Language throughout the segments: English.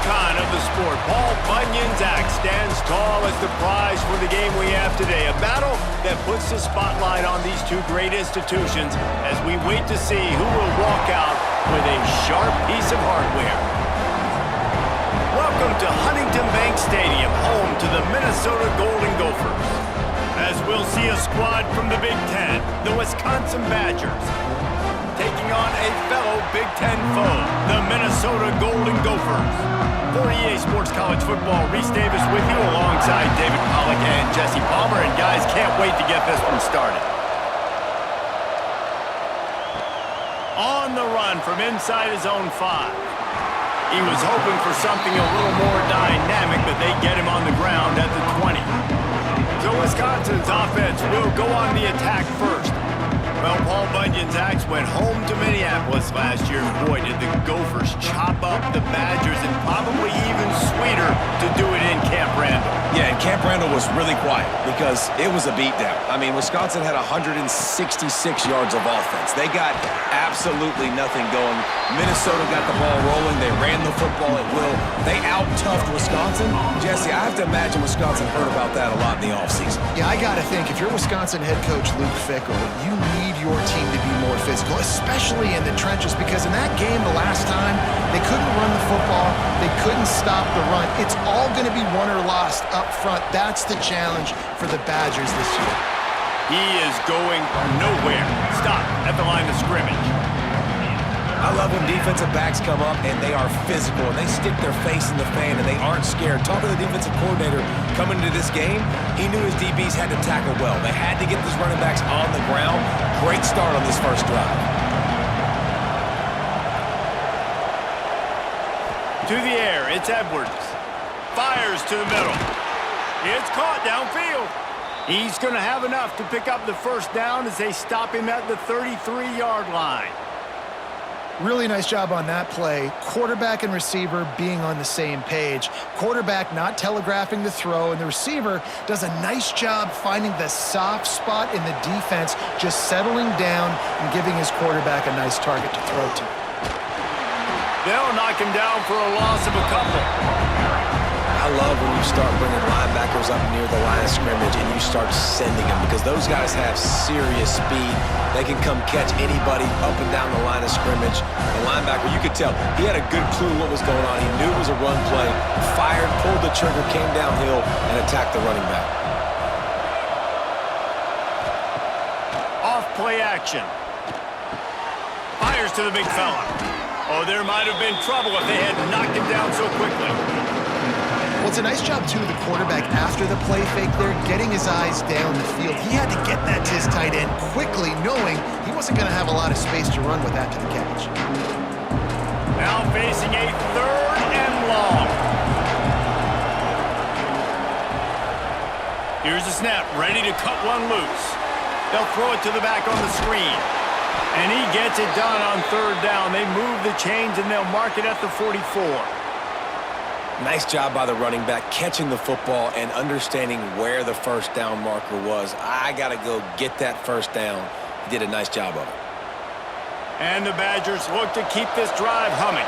icon of the sport, Paul Bunyan's axe stands tall as the prize for the game we have today. A battle that puts the spotlight on these two great institutions as we wait to see who will walk out with a sharp piece of hardware. Welcome to Huntington Bank Stadium, home to the Minnesota Golden Gophers. As we'll see a squad from the Big Ten, the Wisconsin Badgers, taking on a fellow Big Ten foe, the Minnesota Golden Gophers. For EA Sports College Football, Reese Davis with you alongside David Pollack and Jesse Palmer. And guys, can't wait to get this one started. On the run from inside his own 5. He was hoping for something a little more dynamic, but they get him on the ground at the 20. So Wisconsin's offense will go on the attack first. Well, Paul Bunyan's axe went home to Minneapolis last year. Boy, did the Gophers chop up the Badgers, and probably even sweeter to do it in Camp Randall. Yeah, and Camp Randall was really quiet because it was a beatdown. I mean, Wisconsin had 166 yards of offense. They got absolutely nothing going. Minnesota got the ball rolling. They ran the football at will. They out-toughed Wisconsin. Jesse, I have to imagine Wisconsin heard about that a lot in the offseason. Yeah, I got to think, if you're Wisconsin head coach Luke Fickell, you need your team to be more physical, especially in the trenches, because in that game the last time, they couldn't run the football, they couldn't stop the run. It's all going to be won or lost up front. That's the challenge for the Badgers this year. He is going nowhere. Stop at the line of scrimmage. I love when defensive backs come up and they are physical and they stick their face in the fan and they aren't scared. Talking to the defensive coordinator coming into this game, he knew his DBs had to tackle well. They had to get these running backs on the ground. Great start on this first drive. To the air, it's Edwards. Fires to the middle. It's caught downfield. He's going to have enough to pick up the first down as they stop him at the 33-yard line. Really nice job on that play. Quarterback and receiver being on the same page. Quarterback not telegraphing the throw, and the receiver does a nice job finding the soft spot in the defense, just settling down and giving his quarterback a nice target to throw to. They'll knock him down for a loss of a couple. I love when you start bringing linebackers up near the line of scrimmage and you start sending them, because those guys have serious speed. They can come catch anybody up and down the line of scrimmage. The linebacker, you could tell, he had a good clue what was going on. He knew it was a run play, fired, pulled the trigger, came downhill, and attacked the running back. Off play action. Fires to the big fella. Oh, there might have been trouble if they had knocked him down so quickly. Well, it's a nice job, too, of the quarterback after the play fake there, getting his eyes down the field. He had to get that to his tight end quickly, knowing he wasn't going to have a lot of space to run with after the catch. Now facing a 3rd and long. Here's the snap, ready to cut one loose. They'll throw it to the back on the screen. And he gets it done on 3rd down. They move the chains, and they'll mark it at the 44. Nice job by the running back, catching the football and understanding where the first down marker was. I got to go get that first down. He did a nice job of it. And the Badgers look to keep this drive humming.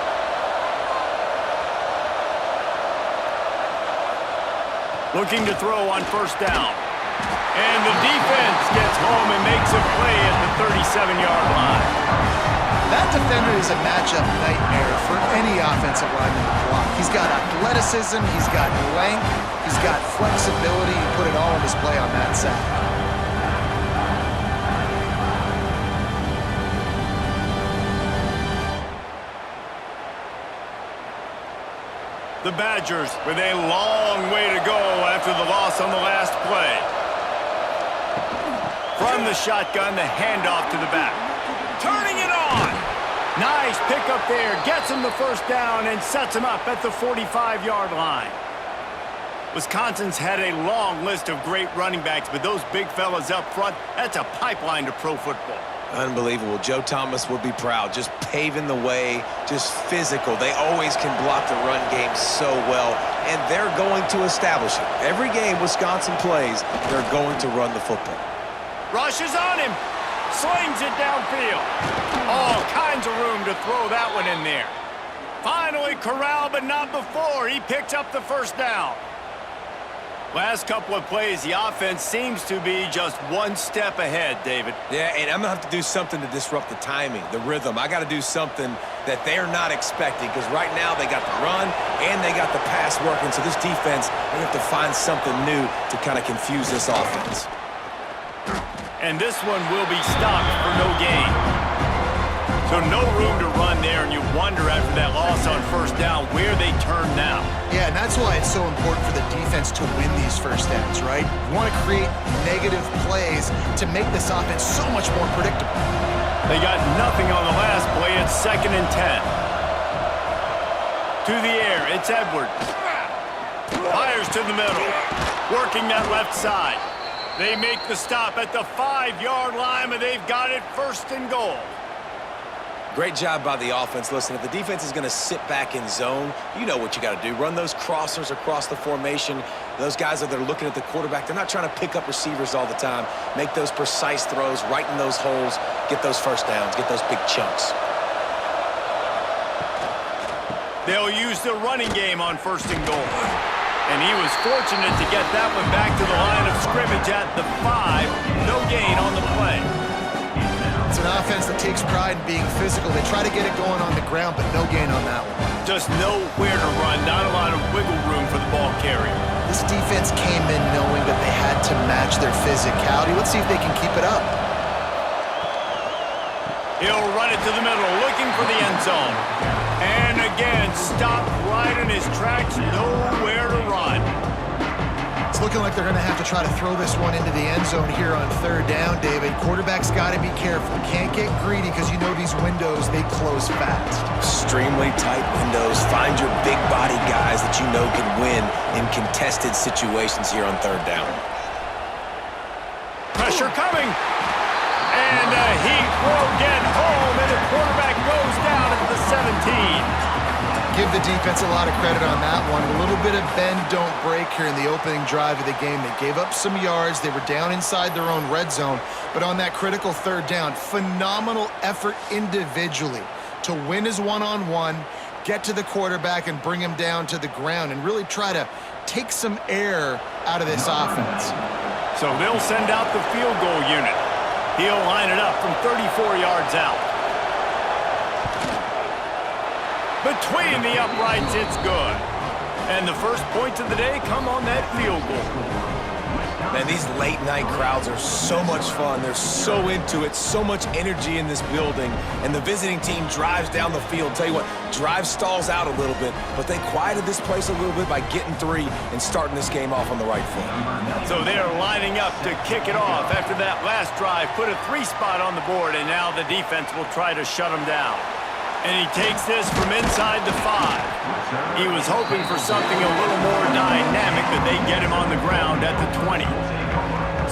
Looking to throw on 1st down. And the defense gets home and makes a play at the 37-yard line. That defender is a matchup nightmare for any offensive lineman to block. He's got athleticism, he's got length, he's got flexibility. He put it all on display on that sack. The Badgers with a long way to go after the loss on the last play. From the shotgun, the handoff to the back. Turning it on. Nice pickup there. Gets him the first down and sets him up at the 45-yard line. Wisconsin's had a long list of great running backs, but those big fellas up front, that's a pipeline to pro football. Unbelievable. Joe Thomas would be proud. Just paving the way, just physical. They always can block the run game so well, and they're going to establish it. Every game Wisconsin plays, they're going to run the football. Rushes on him. Slings it downfield. All kinds of room to throw that one in there. Finally corralled, but not before. He picked up the first down. Last couple of plays, the offense seems to be just one step ahead, David. Yeah, and I'm going to have to do something to disrupt the timing, the rhythm. I got to do something that they're not expecting because right now they got the run and they got the pass working. So this defense, they have to find something new to kind of confuse this offense. And this one will be stopped for no gain. So no room to run there, and you wonder after that loss on first down where they turn now. Yeah, and that's why it's so important for the defense to win these first downs, right? You want to create negative plays to make this offense so much more predictable. They got nothing on the last play. It's 2nd and 10. To the air, it's Edwards. Fires to the middle, working that left side. They make the stop at the 5-yard line, and they've got it 1st and goal. Great job by the offense. Listen, if the defense is going to sit back in zone, you know what you got to do. Run those crossers across the formation. Those guys that are looking at the quarterback, they're not trying to pick up receivers all the time. Make those precise throws, right in those holes, get those first downs, get those big chunks. They'll use the running game on 1st and goal. And he was fortunate to get that one back to the line of scrimmage at the 5. No gain on the play. It's an offense that takes pride in being physical. They try to get it going on the ground, but no gain on that one. Just nowhere to run, not a lot of wiggle room for the ball carrier. This defense came in knowing that they had to match their physicality. Let's see if they can keep it up. He'll run it to the middle, looking for the end zone. And again, stopped right in his tracks, nowhere to run. It's looking like they're going to have to try to throw this one into the end zone here on 3rd down, David. Quarterback's got to be careful. Can't get greedy because you know these windows, they close fast. Extremely tight windows. Find your big body guys that you know can win in contested situations here on 3rd down. Pressure coming. And he will get home, and the quarterback goes down at the 17. Give the defense a lot of credit on that one. A little bit of bend, don't break here in the opening drive of the game. They gave up some yards. They were down inside their own red zone. But on that critical 3rd down, phenomenal effort individually to win his one-on-one, get to the quarterback and bring him down to the ground and really try to take some air out of this offense. So they'll send out the field goal unit. He'll line it up from 34 yards out. Between the uprights, it's good. And the first points of the day come on that field goal. Man, these late-night crowds are so much fun. They're so into it, so much energy in this building. And the visiting team drives down the field. Tell you what, drive stalls out a little bit, but they quieted this place a little bit by getting 3 and starting this game off on the right foot. So they're lining up to kick it off after that last drive. Put a 3 spot on the board, and now the defense will try to shut them down. And he takes this from inside the 5. He was hoping for something a little more dynamic, but they get him on the ground at the 20.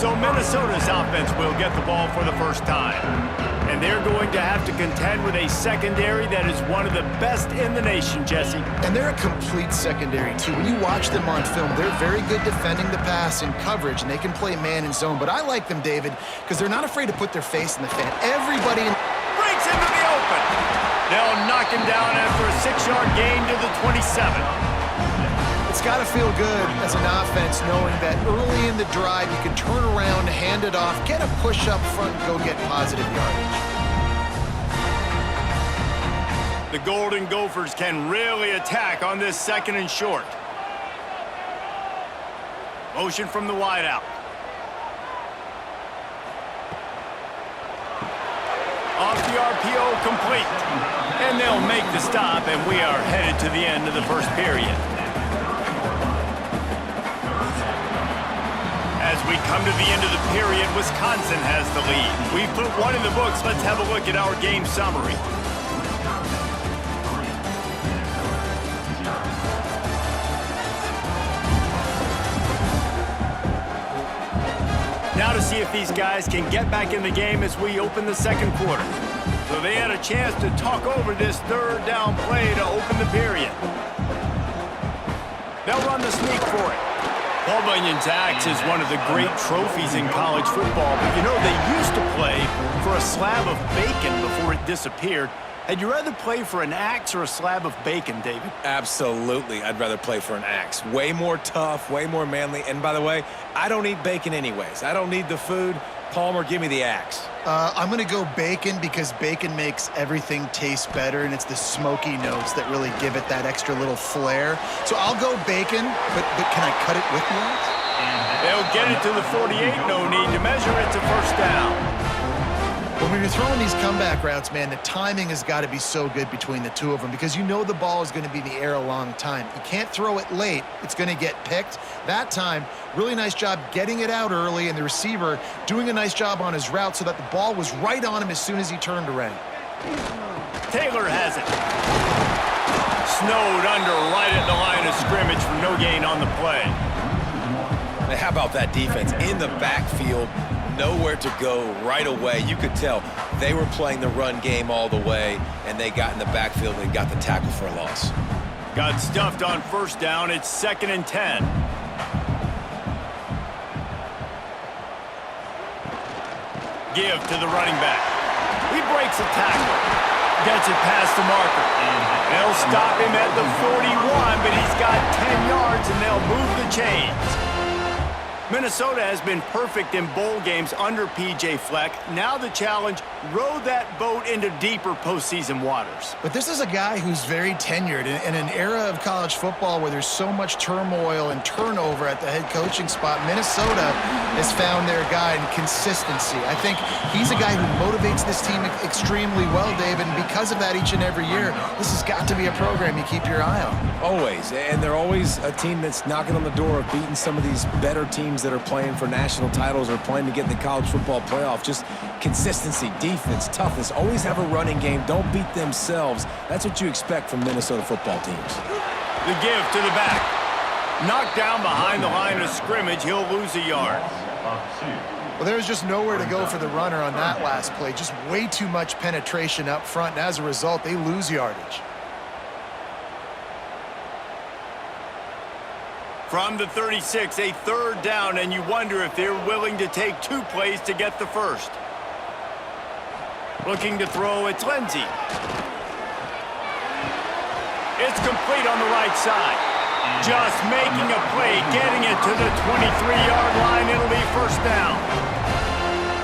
So Minnesota's offense will get the ball for the first time. And they're going to have to contend with a secondary that is one of the best in the nation, Jesse. And they're a complete secondary, too. When you watch them on film, they're very good defending the pass and coverage, and they can play man and zone. But I like them, David, because they're not afraid to put their face in the fan. Everybody breaks into the open. They'll knock him down after a 6-yard gain to the 27. It's got to feel good as an offense knowing that early in the drive you can turn around, hand it off, get a push up front, and go get positive yardage. The Golden Gophers can really attack on this 2nd and short. Motion from the wideout. Off the RPO, complete. And they'll make the stop, and we are headed to the end of the first period. As we come to the end of the period, Wisconsin has the lead. We've put one in the books. Let's have a look at our game summary. Now to see if these guys can get back in the game as we open the 2nd quarter. So they had a chance to talk over this 3rd down play to open the period. They'll run the sneak for it. Paul Bunyan's axe is one of the great trophies in college football, but you know, they used to play for a slab of bacon before it disappeared. Had you rather play for an axe or a slab of bacon, David? Absolutely, I'd rather play for an axe. Way more tough, way more manly. And by the way, I don't eat bacon anyways. I don't need the food. Palmer, give me the axe. I'm going to go bacon because bacon makes everything taste better, and it's the smoky notes that really give it that extra little flair. So I'll go bacon, but can I cut it with the axe? They'll get it to the 48, no need to measure. It's a first down. When you're throwing these comeback routes, man, the timing has got to be so good between the two of them because you know the ball is going to be in the air a long time. You can't throw it late. It's going to get picked. That time, really nice job getting it out early, and the receiver doing a nice job on his route so that the ball was right on him as soon as he turned around. Taylor has it. Snowed under right at the line of scrimmage for no gain on the play. Now, how about that defense in the backfield? Nowhere to go right away. You could tell they were playing the run game all the way, and they got in the backfield and got the tackle for a loss. Got stuffed on first down. It's 2nd and 10. Give to the running back. He breaks a tackle. Gets it past the marker. They'll stop him at the 41, but he's got 10 yards, and they'll move the chains. Minnesota has been perfect in bowl games under P.J. Fleck. Now the challenge, row that boat into deeper postseason waters. But this is a guy who's very tenured in an era of college football where there's so much turmoil and turnover at the head coaching spot. Minnesota has found their guy in consistency. I think he's a guy who motivates this team extremely well, Dave, and because of that each and every year, this has got to be a program you keep your eye on. Always, and they're always a team that's knocking on the door of beating some of these better teams that are playing for national titles or playing to get in the college football playoff. Just consistency, defense, toughness. Always have a running game. Don't beat themselves. That's what you expect from Minnesota football teams. The give to the back. Knocked down behind the line of scrimmage. He'll lose a yard. Well, there's just nowhere to go for the runner on that last play. Just way too much penetration up front, and as a result, they lose yardage. From the 36, a 3rd down, and you wonder if they're willing to take 2 plays to get the first. Looking to throw, it's Lindsey. It's complete on the right side. Just making a play, getting it to the 23-yard line. It'll be first down.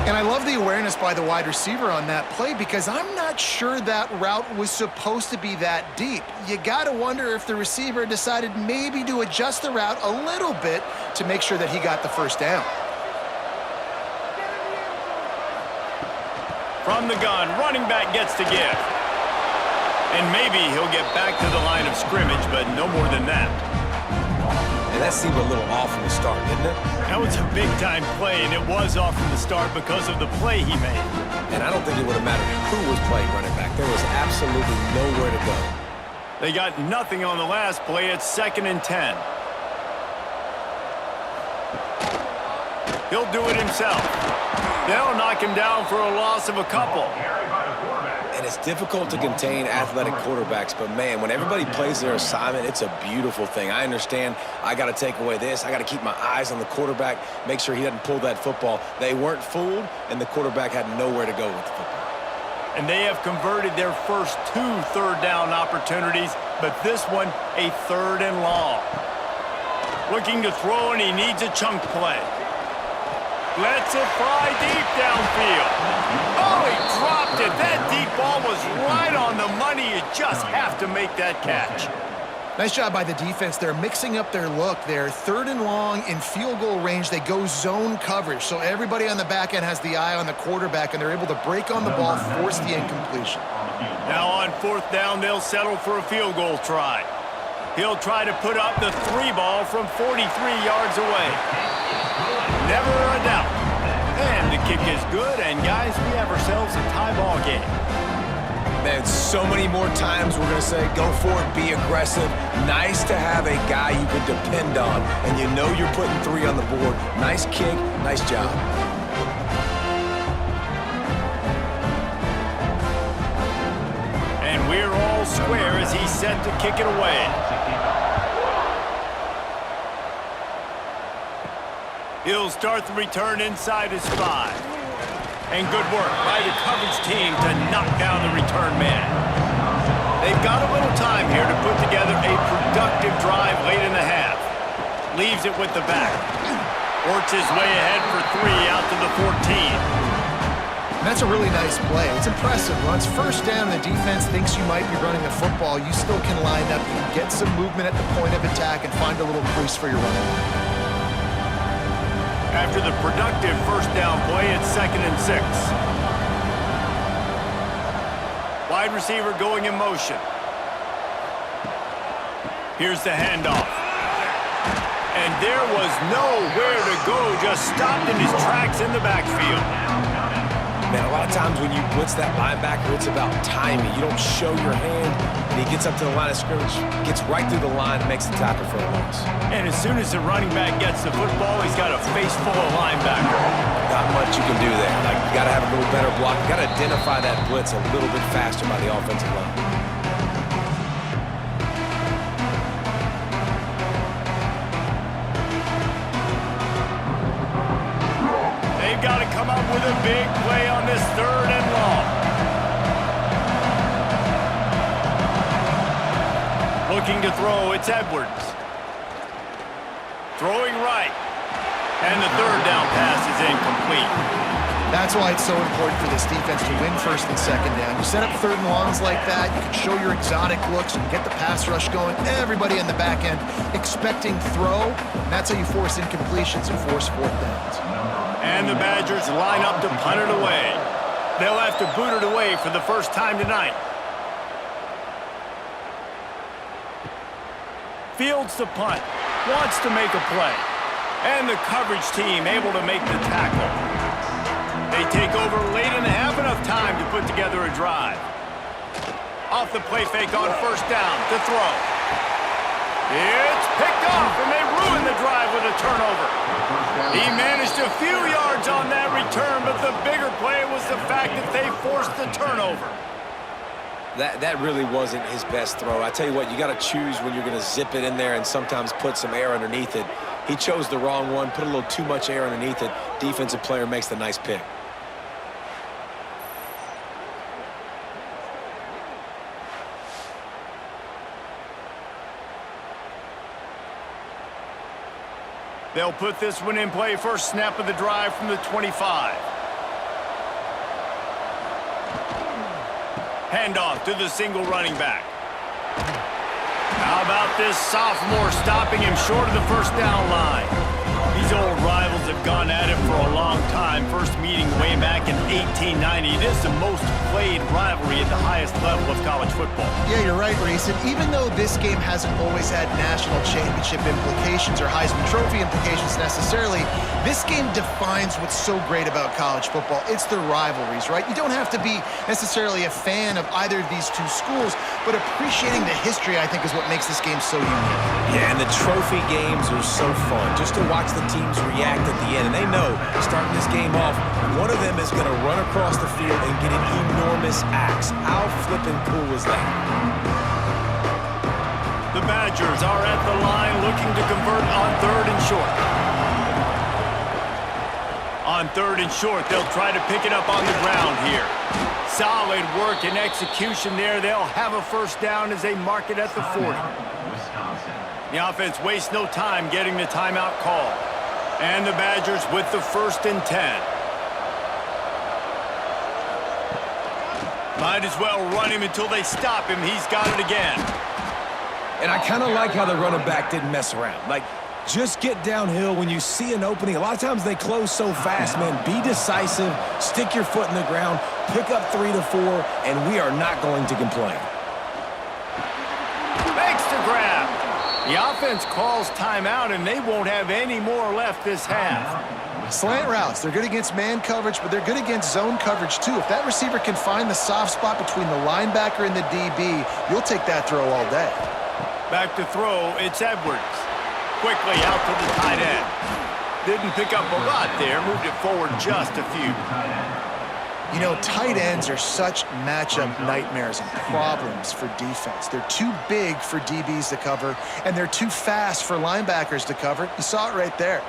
And I love the awareness by the wide receiver on that play because I'm not sure that route was supposed to be that deep. You got to wonder if the receiver decided maybe to adjust the route a little bit to make sure that he got the first down. From the gun, running back gets the give. And maybe he'll get back to the line of scrimmage, but no more than that. And that seemed a little off from the start, didn't it? That was a big-time play, and it was off from the start because of the play he made. And I don't think it would have mattered who was playing running back. There was absolutely nowhere to go. They got nothing on the last play. It's 2nd and 10. He'll do it himself. They'll knock him down for a loss of a couple. And it's difficult to contain athletic quarterbacks, but man, when everybody plays their assignment, it's a beautiful thing. I understand I got to take away this. I got to keep my eyes on the quarterback, make sure he doesn't pull that football. They weren't fooled, and the quarterback had nowhere to go with the football. And they have converted their first 2 third down opportunities, but this one a 3rd and long. Looking to throw, and he needs a chunk play. Lets it fly deep downfield. Oh, he dropped it. That deep ball was right on the money. You just have to make that catch. Nice job by the defense. They're mixing up their look. They're 3rd and long in field goal range. They go zone coverage. So everybody on the back end has the eye on the quarterback, and they're able to break on the ball, force the incompletion. Now on 4th down, they'll settle for a field goal try. He'll try to put up the 3 ball from 43 yards away. Never a doubt. And the kick is good, and guys, we have ourselves a tie ball game. Man, so many more times we're going to say, go for it, be aggressive. Nice to have a guy you can depend on, and you know you're putting 3 on the board. Nice kick, nice job. And we're all square as he's set to kick it away. He'll start the return inside his 5. And good work by the coverage team to knock down the return man. They've got a little time here to put together a productive drive late in the half. Leaves it with the back. Works his way ahead for 3 out to the 14. And that's a really nice play. It's impressive. When it's first down and the defense thinks you might be running the football, you still can line up, you can get some movement at the point of attack and find a little crease for your running. After the productive first down play, it's 2nd and 6. Wide receiver going in motion. Here's the handoff. And there was nowhere to go, just stopped in his tracks in the backfield. Man, a lot of times when you blitz that linebacker, it's about timing. You don't show your hand, and he gets up to the line of scrimmage, gets right through the line, and makes the tackle for a loss. And as soon as the running back gets the football, he's got a face full of linebacker. Not much you can do there. Like, you got to have a little better block. You got to identify that blitz a little bit faster by the offensive line. They've got to come up with a big play on this 3rd and long. Looking to throw, it's Edwards. Throwing right. And the 3rd down pass is incomplete. That's why it's so important for this defense to win 1st and 2nd down. You set up 3rd and longs like that, you can show your exotic looks and get the pass rush going. Everybody in the back end expecting throw, and that's how you force incompletions and force 4th downs. And the Badgers line up to punt it away. They'll have to boot it away for the first time tonight. Fields the punt. Wants to make a play. And the coverage team able to make the tackle. They take over late in the half, enough time to put together a drive. Off the play fake on 1st down to throw. It's picked off, and they ruin the drive with a turnover. He managed a few yards on that return, but the bigger play was the fact that they forced the turnover. That really wasn't his best throw. I tell you what, you got to choose when you're going to zip it in there and sometimes put some air underneath it. He chose the wrong one, put a little too much air underneath it. Defensive player makes the nice pick. They'll put this one in play. First snap of the drive from the 25. Handoff to the single running back. How about this sophomore stopping him short of the 1st down line? These old rivals have gone at it for a long time. First meeting way back in 1890. It is the most played rivalry at the highest level of college football. Yeah, you're right, Reese. And even though this game hasn't always had national championship implications or Heisman Trophy implications necessarily, this game defines what's so great about college football. It's the rivalries, right? You don't have to be necessarily a fan of either of these two schools, but appreciating the history, I think, is what makes this game so unique. Yeah, and the trophy games are so fun, just to watch the teams react at the end. And they know, starting this game off, one of them is going to run across the field and get an enormous axe. How flippin' cool is that? The Badgers are at the line looking to convert on 3rd and short. On 3rd and short, they'll try to pick it up on the ground here. Solid work and execution there. They'll have a 1st down as they mark it at the 40. The offense wastes no time getting the timeout call. And the Badgers with the 1st and 10. Might as well run him until they stop him. He's got it again. And I kind of like how the running back didn't mess around. Like, just get downhill when you see an opening. A lot of times they close so fast, man. Be decisive, stick your foot in the ground, pick up 3 to 4, and we are not going to complain. Makes the grab. The offense calls timeout, and they won't have any more left this half. Slant routes, they're good against man coverage, but they're good against zone coverage too. If that receiver can find the soft spot between the linebacker and the DB, you'll take that throw all day. Back to throw, it's Edwards. Quickly out to the tight end. Didn't pick up a lot there, moved it forward just a few. You know, tight ends are such matchup nightmares and problems for defense. They're too big for DBs to cover, and they're too fast for linebackers to cover. You saw it right there.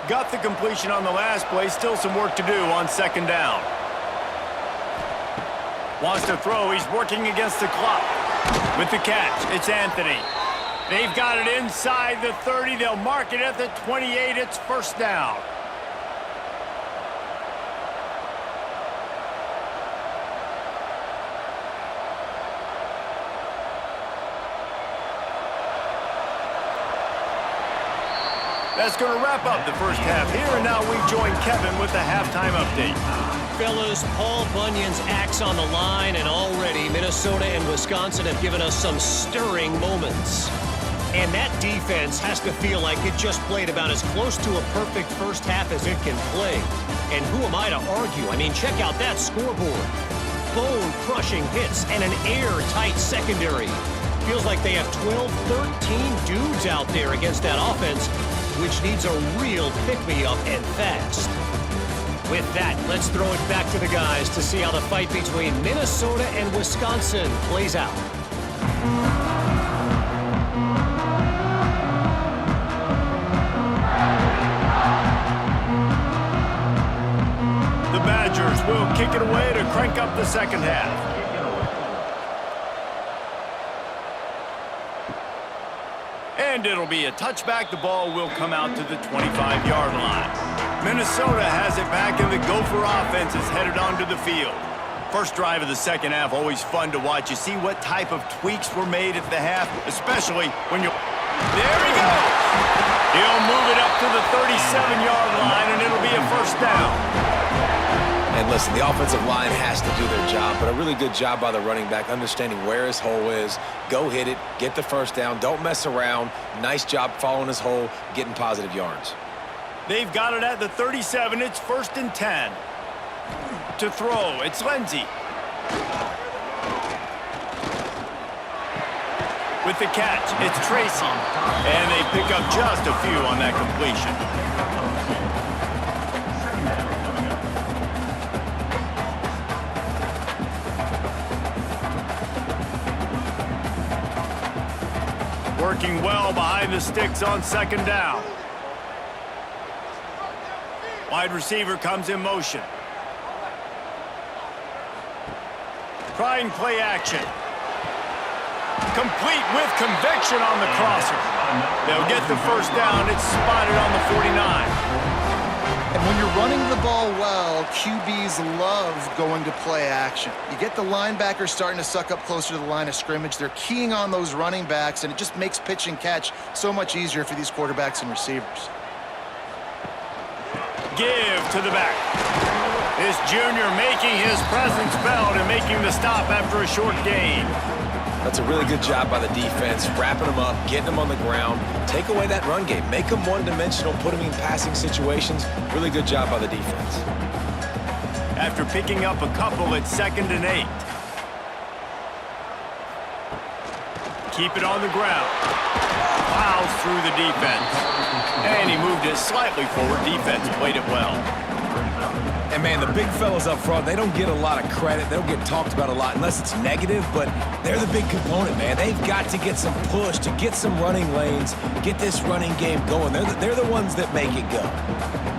Got the completion on the last play. Still some work to do on 2nd down. Wants to throw. He's working against the clock. With the catch, it's Anthony. They've got it inside the 30. They'll mark it at the 28. It's first down. That's going to wrap up the first half here, and now we join Kevin with the halftime update. Fellas, Paul Bunyan's axe on the line, and already Minnesota and Wisconsin have given us some stirring moments. And that defense has to feel like it just played about as close to a perfect first half as it can play. And who am I to argue? I mean, check out that scoreboard. Bone-crushing hits and an airtight secondary. Feels like they have 12, 13 dudes out there against that offense, which needs a real pick-me-up and fast. With that, let's throw it back to the guys to see how the fight between Minnesota and Wisconsin plays out. The Badgers will kick it away to crank up the second half. And it'll be a touchback. The ball will come out to the 25-yard line. Minnesota has it back, and the Gopher offense is headed onto the field. First drive of the second half, always fun to watch. You see what type of tweaks were made at the half, especially when you... There he goes! He'll move it up to the 37-yard line, and it'll be a first down. And listen, the offensive line has to do their job, but a really good job by the running back, understanding where his hole is. Go hit it, get the first down, don't mess around. Nice job following his hole, getting positive yards. They've got it at the 37. It's first and 10. To throw, it's Lindsey. With the catch, it's Tracy. And they pick up just a few on that completion. Working well behind the sticks on second down. Wide receiver comes in motion. Trying play action. Complete with conviction on the crosser. They'll get the first down. It's spotted on the 49. And when you're running the ball well, QBs love going to play action. You get the linebackers starting to suck up closer to the line of scrimmage. They're keying on those running backs, and it just makes pitch and catch so much easier for these quarterbacks and receivers. Give to the back. This junior making his presence felt and making the stop after a short gain. That's a really good job by the defense, wrapping them up, getting them on the ground. Take away that run game. Make them one-dimensional, put them in passing situations. Really good job by the defense. After picking up a couple, it's second and 8. Keep it on the ground. Plows through the defense. And he moved it slightly forward. Defense played it well. And, man, the big fellas up front, they don't get a lot of credit. They don't get talked about a lot unless it's negative, but they're the big component, man. They've got to get some push, to get some running lanes, get this running game going. They're the ones that make it go.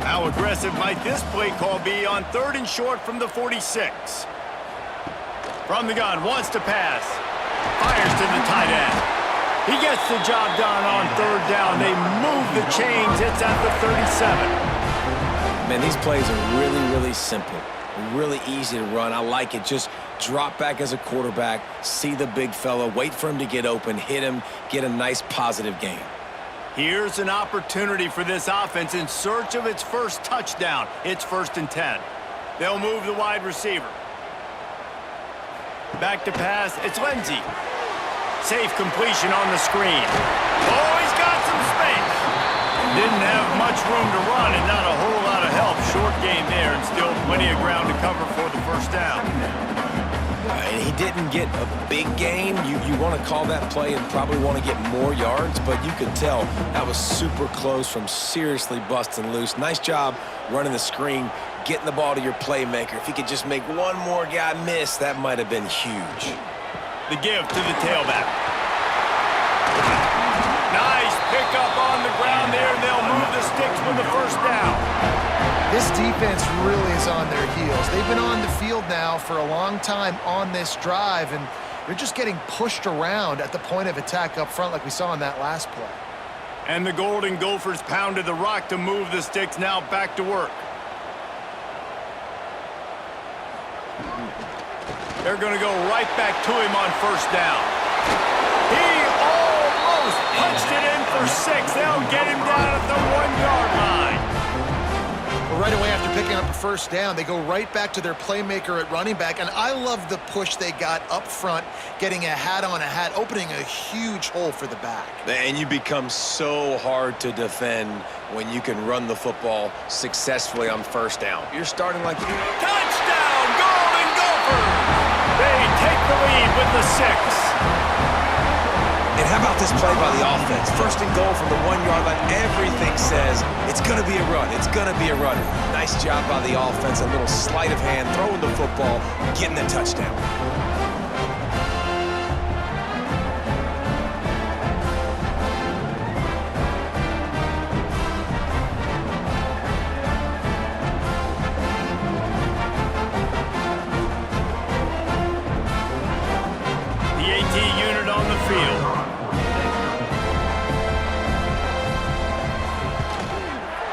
How aggressive might this play call be on third and short from the 46? From the gun, wants to pass. Fires to the tight end. He gets the job done on third down. They move the chains. It's at the 37. Man, these plays are really, really simple. Really easy to run. I like it. Just drop back as a quarterback, see the big fella, wait for him to get open, hit him, get a nice positive gain. Here's an opportunity for this offense in search of its first touchdown. It's first and 10. They'll move the wide receiver. Back to pass. It's Lindsey. Safe completion on the screen. Oh, he's got some space. Didn't have much room to run and not a whole lot of help. Short game there and still plenty of ground to cover for the first down. And he didn't get a big gain. You want to call that play and probably want to get more yards, but you could tell that was super close from seriously busting loose. Nice job running the screen, getting the ball to your playmaker. If he could just make one more guy miss, that might have been huge. The give to the tailback. Nice pickup on the ground there, and they'll move the sticks with the first down. This defense really is on their heels. They've been on the field now for a long time on this drive, and They're just getting pushed around at the point of attack up front like we saw in that last play. And the Golden Gophers pounded the rock to move the sticks, now back to work. They're going to go right back to him on first down. He almost punched it in for 6. They'll get him down at the 1-yard line. Well, right away after picking up a first down, they go right back to their playmaker at running back, and I love the push they got up front, getting a hat on a hat, opening a huge hole for the back. And you become so hard to defend when you can run the football successfully on first down. You're starting like... Touchdown, Golden Gophers! They take the lead with the 6. And how about this play by the offense? First and goal from the 1-yard line. Everything says it's going to be a run. It's going to be a run. Nice job by the offense. A little sleight of hand, throwing the football, getting the touchdown.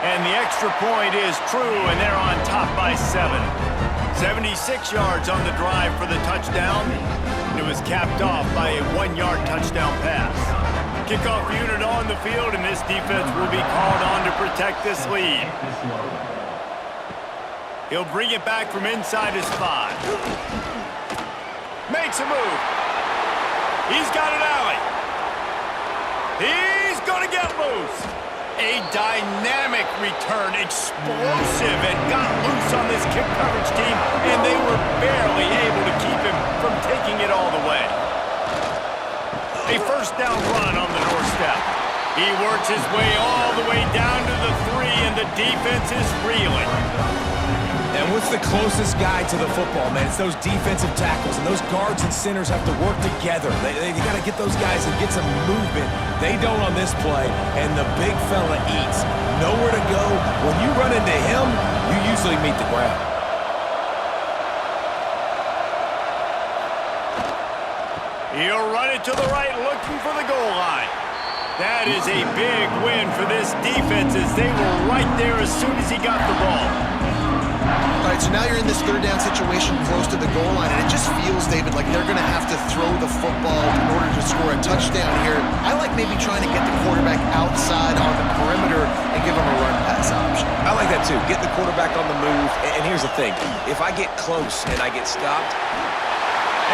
And the extra point is true, and they're on top by 7. 76 yards on the drive for the touchdown. It was capped off by a 1-yard touchdown pass. Kickoff unit on the field, and this defense will be called on to protect this lead. He'll bring it back from inside his 5. Makes a move. He's got an alley. He's going to get loose. A dynamic return, explosive, and got loose on this kick coverage team, and they were barely able to keep him from taking it all the way. A first down run on the doorstep. He works his way all the way down to the 3, and the defense is reeling. And what's the closest guy to the football, man? It's those defensive tackles, and those guards and centers have to work together. They got to get those guys and get some movement. They don't on this play, and the big fella eats. Nowhere to go. When you run into him, you usually meet the ground. He'll run it to the right, looking for the goal line. That is a big win for this defense, as they were right there as soon as he got the ball. All right, so now you're in this third down situation close to the goal line, and it just feels, David, like they're going to have to throw the football in order to score a touchdown here. I like maybe trying to get the quarterback outside on the perimeter and give him a run-pass option. I like that, too. Get the quarterback on the move. And here's the thing. If I get close and I get stopped...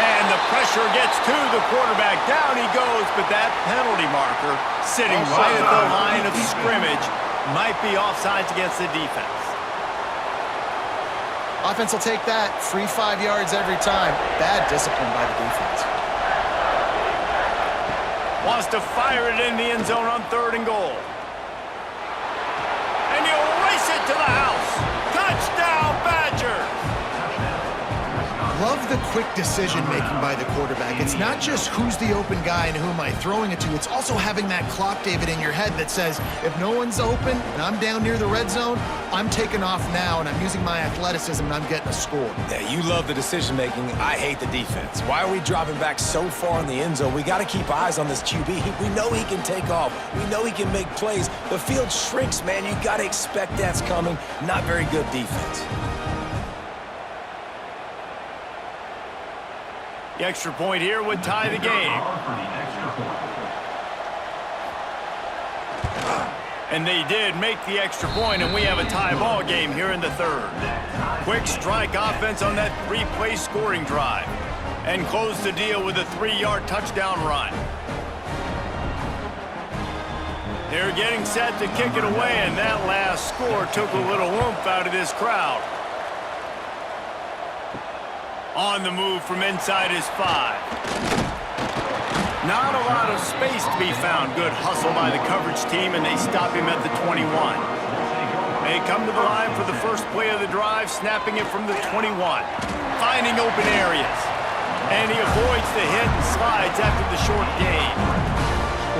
And the pressure gets to the quarterback. Down he goes, but that penalty marker sitting right at the line of scrimmage might be offsides against the defense. Offense will take that. Free 5 yards every time. Bad discipline by the defense. Wants to fire it in the end zone on 3rd and goal. And he'll race it to the house. Touchdown, Badgers! Love the quick decision-making by the quarterback. It's not just who's the open guy and who am I throwing it to. It's also having that clock, David, in your head that says, if no one's open and I'm down near the red zone, I'm taking off now and I'm using my athleticism and I'm getting a score. Yeah, you love the decision-making. I hate the defense. Why are we dropping back so far in the end zone? We got to keep eyes on this QB. We know he can take off. We know he can make plays. The field shrinks, man. You got to expect that's coming. Not very good defense. The extra point here would tie the game. And they did make the extra point, and we have a tie ball game here in the 3rd. Quick strike offense on that 3-play scoring drive. And close the deal with a 3-yard touchdown run. They're getting set to kick it away, and that last score took a little oomph out of this crowd. On the move from inside his 5. Not a lot of space to be found. Good hustle by the coverage team, and they stop him at the 21. They come to the line for the first play of the drive, snapping it from the 21. Finding open areas. And he avoids the hit and slides after the short gain.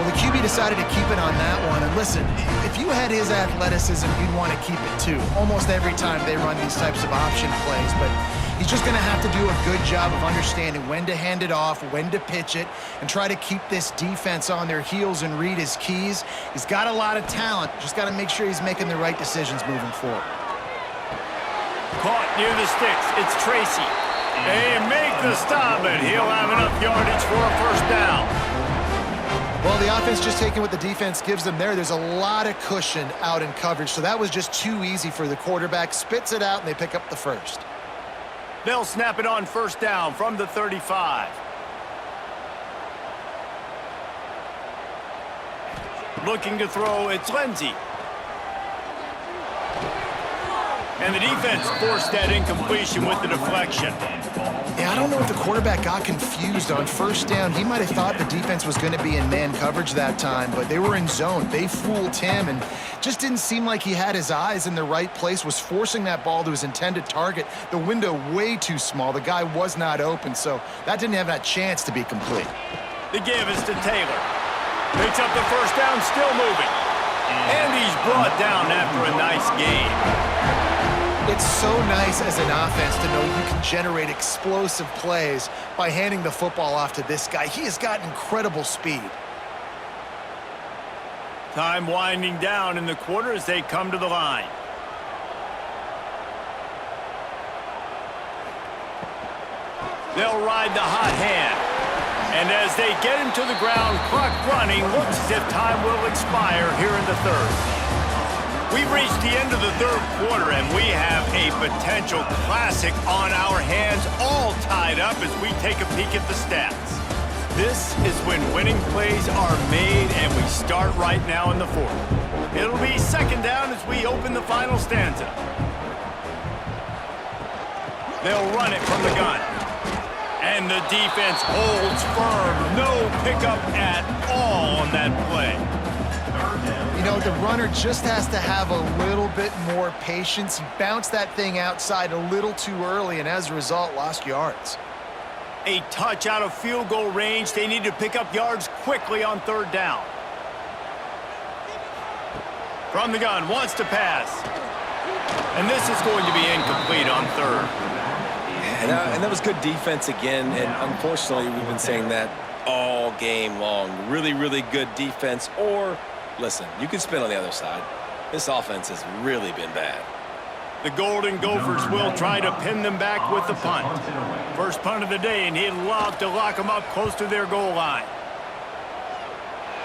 Well, the QB decided to keep it on that one. And listen, if you had his athleticism, you'd want to keep it too. Almost every time they run these types of option plays. But he's just going to have to do a good job of understanding when to hand it off, when to pitch it, and try to keep this defense on their heels and read his keys. He's got a lot of talent. Just got to make sure he's making the right decisions moving forward. Caught near the sticks. It's Tracy. They make the stop, and he'll have enough yardage for a first down. Well, the offense just taking what the defense gives them there. There's a lot of cushion out in coverage, so that was just too easy for the quarterback. Spits it out, and they pick up the first. They'll snap it on first down from the 35. Looking to throw, it's Lindsey. And the defense forced that incompletion with the deflection. Yeah, I don't know if the quarterback got confused on first down. He might have thought the defense was going to be in man coverage that time, but they were in zone. They fooled him and just didn't seem like he had his eyes in the right place, was forcing that ball to his intended target. The window way too small. The guy was not open, so that didn't have that chance to be complete. The give is to Taylor. Picks up the first down, still moving. And he's brought down after a nice gain. It's so nice as an offense to know you can generate explosive plays by handing the football off to this guy. He has got incredible speed. Time winding down in the quarter as they come to the line. They'll ride the hot hand. And as they get him to the ground, clock running, looks as if time will expire here in the third. We've reached the end of the third quarter, and we have a potential classic on our hands, all tied up as we take a peek at the stats. This is when winning plays are made, and we start right now in the fourth. It'll be second down as we open the final stanza. They'll run it from the gun. And the defense holds firm. No pickup at all on that play. You know, the runner just has to have a little bit more patience. He bounced that thing outside a little too early, and as a result, lost yards. A touch out of field goal range. They need to pick up yards quickly on third down. From the gun, wants to pass. And this is going to be incomplete on third. And that was good defense again, and unfortunately, we've been saying that all game long. Really, really good defense, or... Listen, you can spin on the other side. This offense has really been bad. The Golden Gophers will try to pin them back with the punt. First punt of the day, and he'd love to lock them up close to their goal line.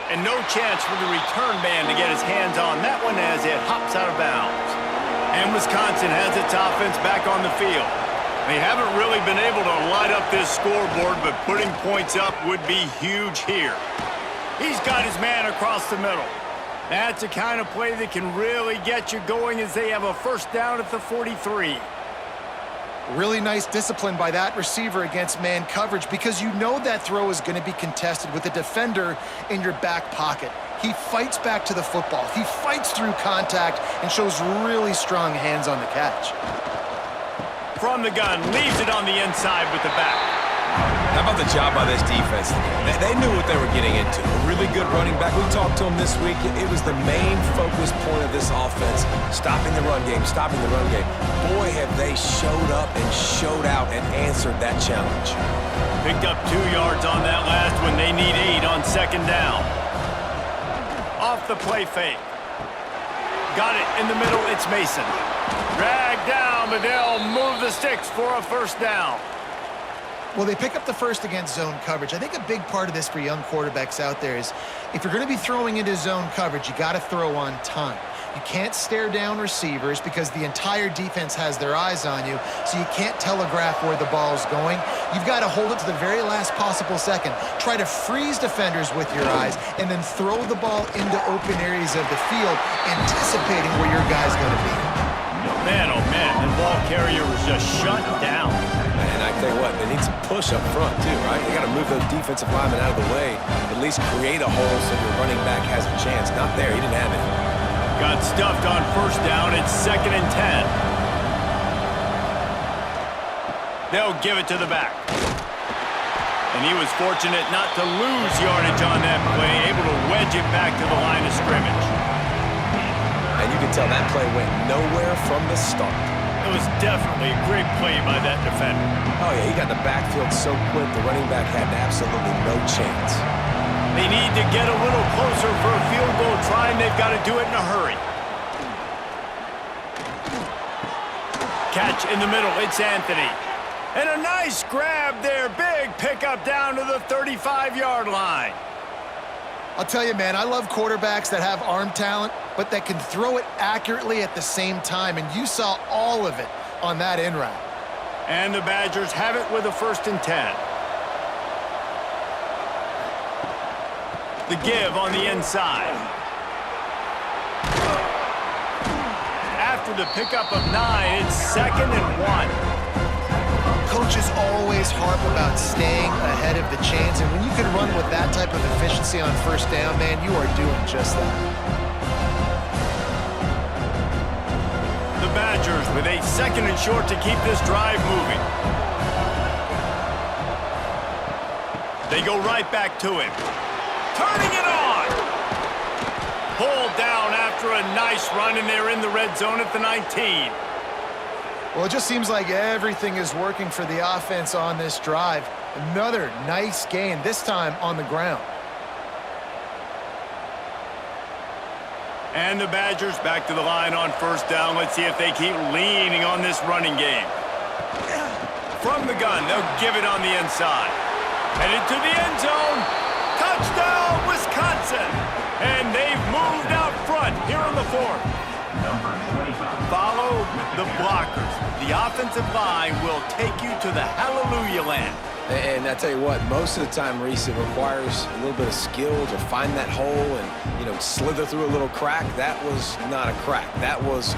And no chance for the return man to get his hands on that one as it hops out of bounds. And Wisconsin has its offense back on the field. They haven't really been able to light up this scoreboard, but putting points up would be huge here. He's got his man across the middle. That's a kind of play that can really get you going as they have a first down at the 43. Really nice discipline by that receiver against man coverage because you know that throw is going to be contested with a defender in your back pocket. He fights back to the football. He fights through contact and shows really strong hands on the catch. From the gun, leaves it on the inside with the back. How about the job by this defense? They knew what they were getting into. A really good running back. We talked to him this week. It was the main focus point of this offense, stopping the run game, stopping the run game. Boy, have they showed up and showed out and answered that challenge. Picked up 2 yards on that last one. They need 8 on second down. Off the play fake. Got it in the middle. It's Mason. Dragged down, but they'll move the sticks for a first down. Well, they pick up the first against zone coverage. I think a big part of this for young quarterbacks out there is if you're going to be throwing into zone coverage, you got to throw on time. You can't stare down receivers because the entire defense has their eyes on you, so you can't telegraph where the ball's going. You've got to hold it to the very last possible second. Try to freeze defenders with your eyes and then throw the ball into open areas of the field, anticipating where your guy's going to be. Man, oh man, the ball carrier was just shut down. And I tell you what, they need some push up front too, right? You got to move those defensive linemen out of the way, at least create a hole so your running back has a chance. Not there, he didn't have it. Got stuffed on first down. It's 2nd and 10. They'll give it to the back. And he was fortunate not to lose yardage on that play, able to wedge it back to the line of scrimmage. And you can tell that play went nowhere from the start. It was definitely a great play by that defender. Oh, yeah, he got the backfield so quick, the running back had absolutely no chance. They need to get a little closer for a field goal try, and they've got to do it in a hurry. Catch in the middle, it's Anthony. And a nice grab there, big pickup down to the 35-yard line. I'll tell you, man, I love quarterbacks that have arm talent, but that can throw it accurately at the same time, and you saw all of it on that in route. And the Badgers have it with a 1st and 10. The give on the inside. After the pickup of 9, it's 2nd and 1. Coaches always harp about staying ahead of the chains, and when you can run with that type of efficiency on 1st down, man, you are doing just that. The Badgers with a 2nd and short to keep this drive moving. They go right back to him. Turning it on! Pulled down after a nice run, and they're in the red zone at the 19. Well, it just seems like everything is working for the offense on this drive. Another nice gain, this time on the ground. And the Badgers back to the line on 1st down. Let's see if they keep leaning on this running game. From the gun, they'll give it on the inside. Headed to the end zone. Touchdown, Wisconsin! And they've moved out front here on the 4th. Follow the blockers. The offensive line will take you to the hallelujah land. And I tell you what, most of the time, Reese, it requires a little bit of skill to find that hole and, you know, slither through a little crack. That was not a crack. That was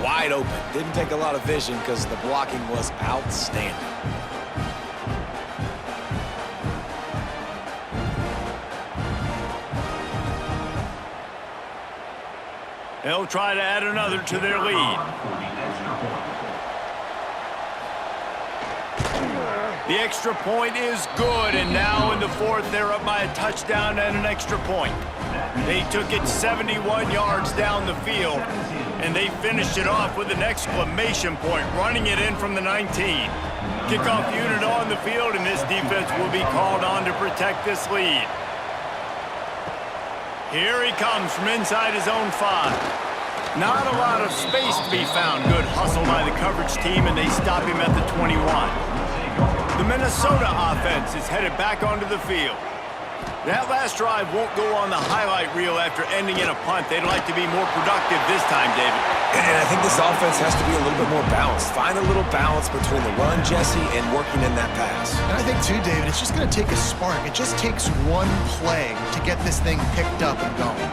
wide open. Didn't take a lot of vision because the blocking was outstanding. They'll try to add another to their lead. The extra point is good, and now in the 4th, they're up by a touchdown and an extra point. They took it 71 yards down the field, and they finished it off with an exclamation point, running it in from the 19. Kickoff unit on the field, and this defense will be called on to protect this lead. Here he comes from inside his own 5. Not a lot of space to be found. Good hustle by the coverage team, and they stop him at the 21. The Minnesota offense is headed back onto the field. That last drive won't go on the highlight reel after ending in a punt. They'd like to be more productive this time, David. And I think this offense has to be a little bit more balanced. Find a little balance between the run, Jesse, and working in that pass. And I think, too, David, it's just going to take a spark. It just takes one play to get this thing picked up and going.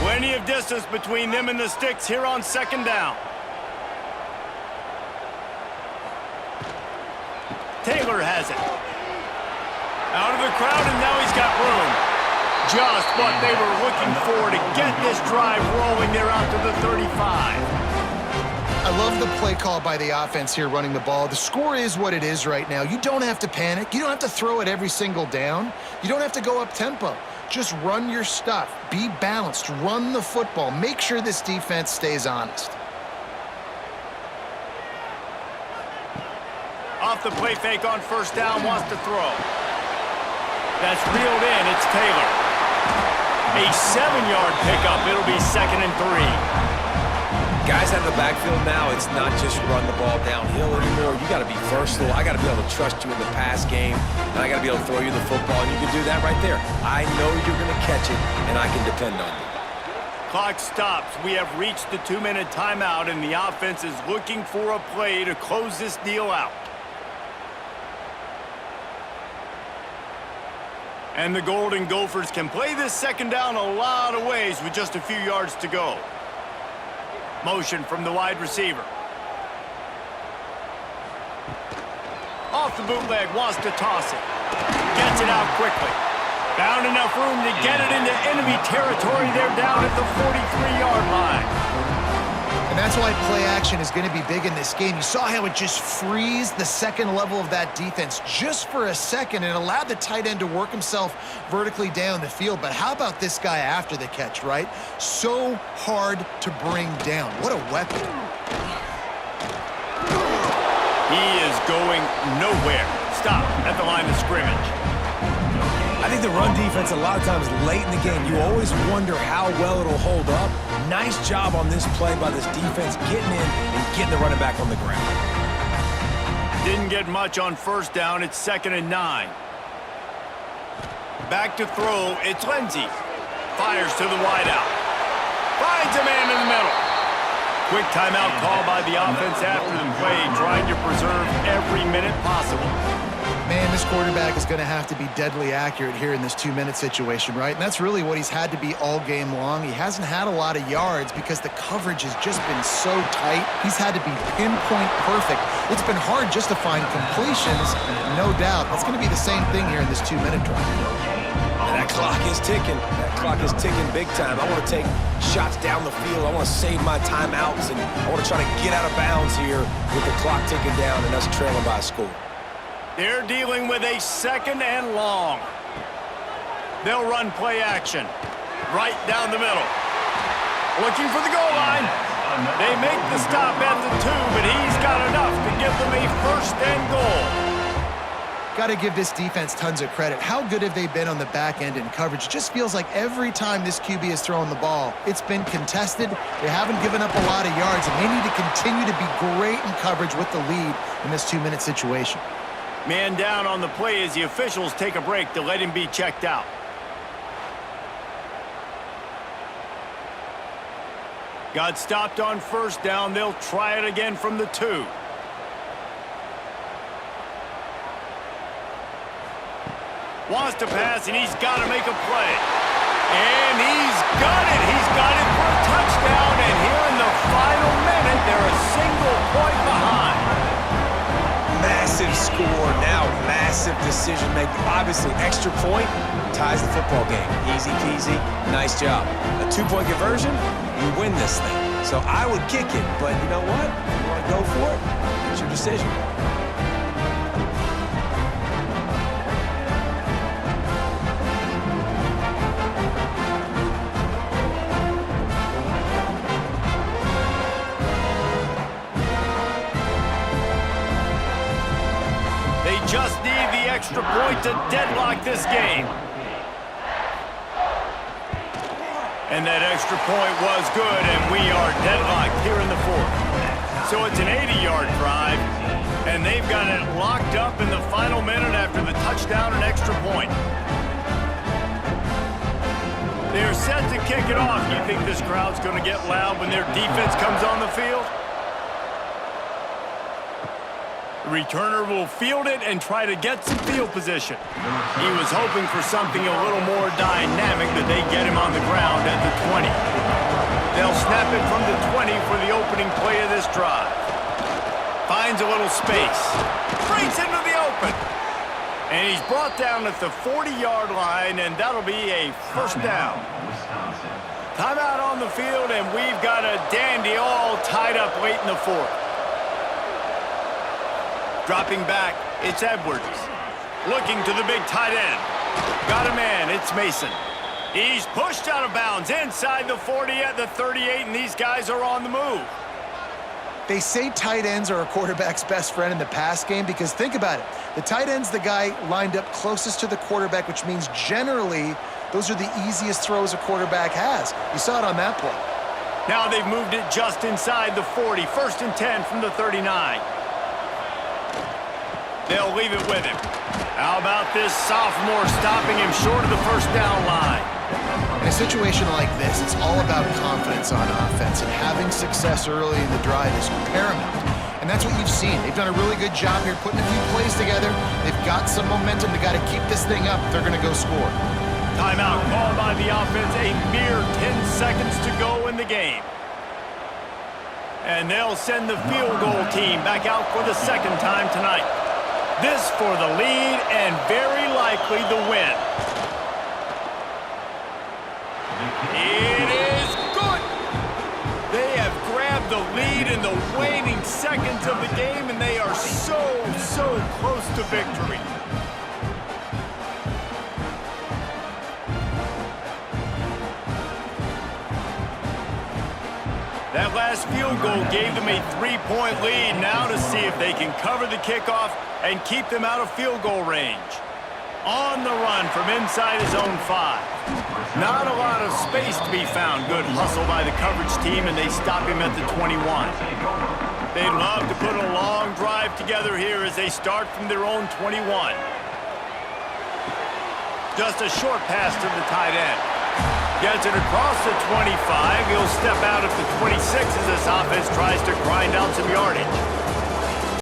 Plenty of distance between them and the sticks here on 2nd down. Taylor has it. Out of the crowd, and now he's got room. Just what they were looking for to get this drive rolling. They're out to the 35. I love the play call by the offense here running the ball. The score is what it is right now. You don't have to panic. You don't have to throw it every single down. You don't have to go up tempo. Just run your stuff. Be balanced. Run the football. Make sure this defense stays honest. Off the play fake on 1st down, wants to throw. That's reeled in, it's Taylor. A 7-yard pickup, it'll be 2nd and 3. Guys out of the backfield now, it's not just run the ball downhill anymore. You got to be versatile. I got to be able to trust you in the pass game, and I got to be able to throw you the football, and you can do that right there. I know you're going to catch it, and I can depend on you. Clock stops. We have reached the 2-minute timeout, and the offense is looking for a play to close this deal out. And the Golden Gophers can play this 2nd down a lot of ways with just a few yards to go. Motion from the wide receiver. Off the bootleg, wants to toss it. Gets it out quickly. Found enough room to get it into enemy territory. They're down at the 43-yard line. And that's why play action is going to be big in this game. You saw how it just frees the second level of that defense just for a second and allowed the tight end to work himself vertically down the field. But how about this guy after the catch, right? So hard to bring down. What a weapon. He is going nowhere. Stop at the line of scrimmage. I think the run defense, a lot of times late in the game, you always wonder how well it'll hold up. Nice job on this play by this defense, getting in and getting the running back on the ground. Didn't get much on first down. It's 2nd and 9. Back to throw. It's Lindsey. Fires to the wideout. Finds a man in the middle. Quick timeout call by the offense after the play, trying to preserve every minute possible. Man, this quarterback is going to have to be deadly accurate here in this 2-minute situation, right? And that's really what he's had to be all game long. He hasn't had a lot of yards because the coverage has just been so tight. He's had to be pinpoint perfect. It's been hard just to find completions, no doubt. That's going to be the same thing here in this 2-minute drive. And that clock is ticking. That clock is ticking big time. I want to take shots down the field. I want to save my timeouts, and I want to try to get out of bounds here with the clock ticking down and us trailing by a score. They're dealing with a 2nd and long. They'll run play action. Right down the middle. Looking for the goal line. They make the stop at the 2, but he's got enough to give them a 1st and goal. Got to give this defense tons of credit. How good have they been on the back end in coverage? It just feels like every time this QB is throwing the ball, it's been contested. They haven't given up a lot of yards, and they need to continue to be great in coverage with the lead in this 2-minute situation. Man down on the play as the officials take a break to let him be checked out. Got stopped on first down. They'll try it again from the 2. Wants to pass, and he's got to make a play. And he's got it. He's got it for a touchdown. And here in the final minute, they're a single point behind. Massive score, now massive decision making. Obviously, extra point ties the football game. Easy peasy, nice job. A 2-point conversion, you win this thing. So I would kick it, but you know what? If you want to go for it, it's your decision. Just need the extra point to deadlock this game. And that extra point was good, and we are deadlocked here in the 4th. So it's an 80-yard drive, and they've got it locked up in the final minute after the touchdown and extra point. They're set to kick it off. You think this crowd's going to get loud when their defense comes on the field? The returner will field it and try to get some field position. He was hoping for something a little more dynamic, but they get him on the ground at the 20. They'll snap it from the 20 for the opening play of this drive. Finds a little space. Breaks into the open. And he's brought down at the 40-yard line, and that'll be a 1st down. Timeout on the field, and we've got a dandy all tied up late in the 4th. Dropping back, it's Edwards. Looking to the big tight end. Got a man, it's Mason. He's pushed out of bounds inside the 40 at the 38, and these guys are on the move. They say tight ends are a quarterback's best friend in the pass game because think about it. The tight end's the guy lined up closest to the quarterback, which means generally those are the easiest throws a quarterback has. You saw it on that play. Now they've moved it just inside the 40. 1st and 10 from the 39. They'll leave it with him. How about this sophomore stopping him short of the 1st down line? In a situation like this, it's all about confidence on offense, and having success early in the drive is paramount. And that's what you've seen. They've done a really good job here putting a few plays together. They've got some momentum. They've got to keep this thing up if they're going to go score. Timeout called by the offense. A mere 10 seconds to go in the game. And they'll send the field goal team back out for the 2nd time tonight. This for the lead and very likely the win. It is good. They have grabbed the lead in the waning seconds of the game, and they are so close to victory. That last field goal gave them a 3-point lead. Now to see if they can cover the kickoff and keep them out of field goal range. On the run from inside his own 5. Not a lot of space to be found. Good hustle by the coverage team, and they stop him at the 21. They'd love to put a long drive together here as they start from their own 21. Just a short pass to the tight end. Gets it across the 25. He'll step out at the 26 as this offense tries to grind out some yardage.